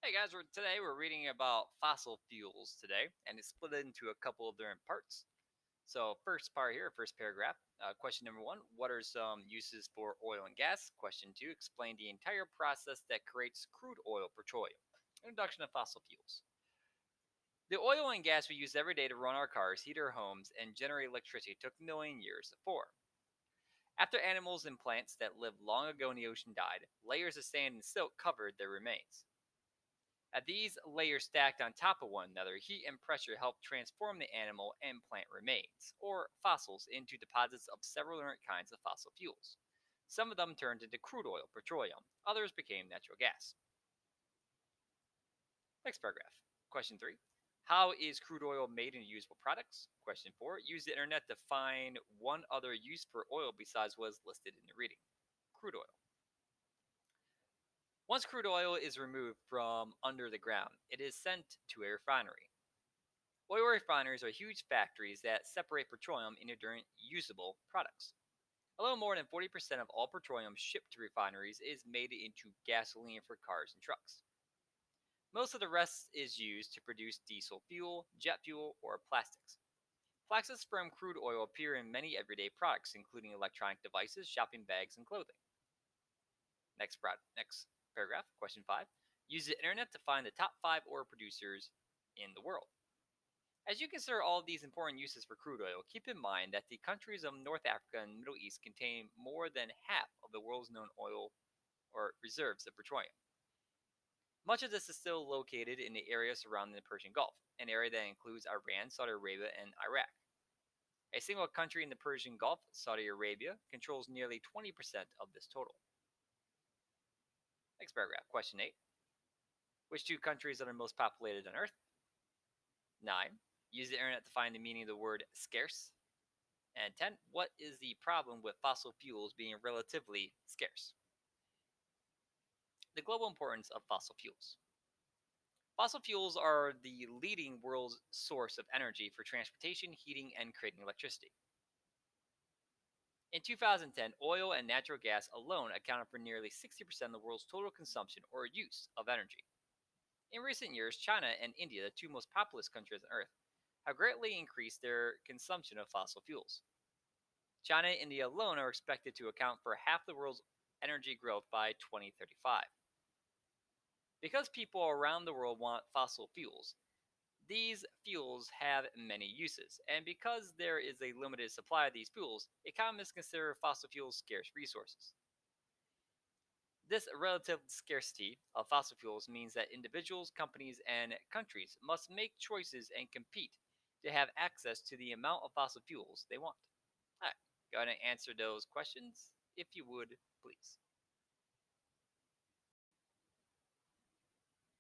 Hey guys, today we're reading about fossil fuels today, and it's split into a couple of different parts. So, first part here, first paragraph. Question number one: what are some uses for oil and gas? Question two: explain the entire process that creates crude oil, petroleum. Introduction of fossil fuels. The oil and gas we use every day to run our cars, heat our homes, and generate electricity took million years to form. After animals and plants that lived long ago in the ocean died, layers of sand and silt covered their remains. These layers stacked on top of one another, heat and pressure help transform the animal and plant remains, or fossils, into deposits of several different kinds of fossil fuels. Some of them turned into crude oil, petroleum. Others became natural gas. Next paragraph. Question 3. How is crude oil made into usable products? Question 4. Use the internet to find one other use for oil besides what is listed in the reading. Crude oil. Once crude oil is removed from under the ground, it is sent to a refinery. Oil refineries are huge factories that separate petroleum into different usable products. Although more than 40% of all petroleum shipped to refineries is made into gasoline for cars and trucks. Most of the rest is used to produce diesel fuel, jet fuel, or plastics. Plastics from crude oil appear in many everyday products, including electronic devices, shopping bags, and clothing. Next paragraph, question 5. Use the internet to find the top 5 oil producers in the world. As you consider all of these important uses for crude oil, keep in mind that the countries of North Africa and Middle East contain more than half of the world's known oil or reserves of petroleum. Much of this is still located in the area surrounding the Persian Gulf, an area that includes Iran, Saudi Arabia, and Iraq. A single country in the Persian Gulf, Saudi Arabia, controls nearly 20% of this total. Next paragraph, question 8. Which two countries are the most populated on Earth? 9. Use the internet to find the meaning of the word scarce. And 10. What is the problem with fossil fuels being relatively scarce? The global importance of fossil fuels. Fossil fuels are the leading world source of energy for transportation, heating, and creating electricity. In 2010, oil and natural gas alone accounted for nearly 60% of the world's total consumption or use of energy. In recent years, China and India, the two most populous countries on Earth, have greatly increased their consumption of fossil fuels. China and India alone are expected to account for half the world's energy growth by 2035. Because people around the world want fossil fuels, these fuels have many uses, and because there is a limited supply of these fuels, economists consider fossil fuels scarce resources. This relative scarcity of fossil fuels means that individuals, companies, and countries must make choices and compete to have access to the amount of fossil fuels they want. All right, go ahead and answer those questions if you would, please.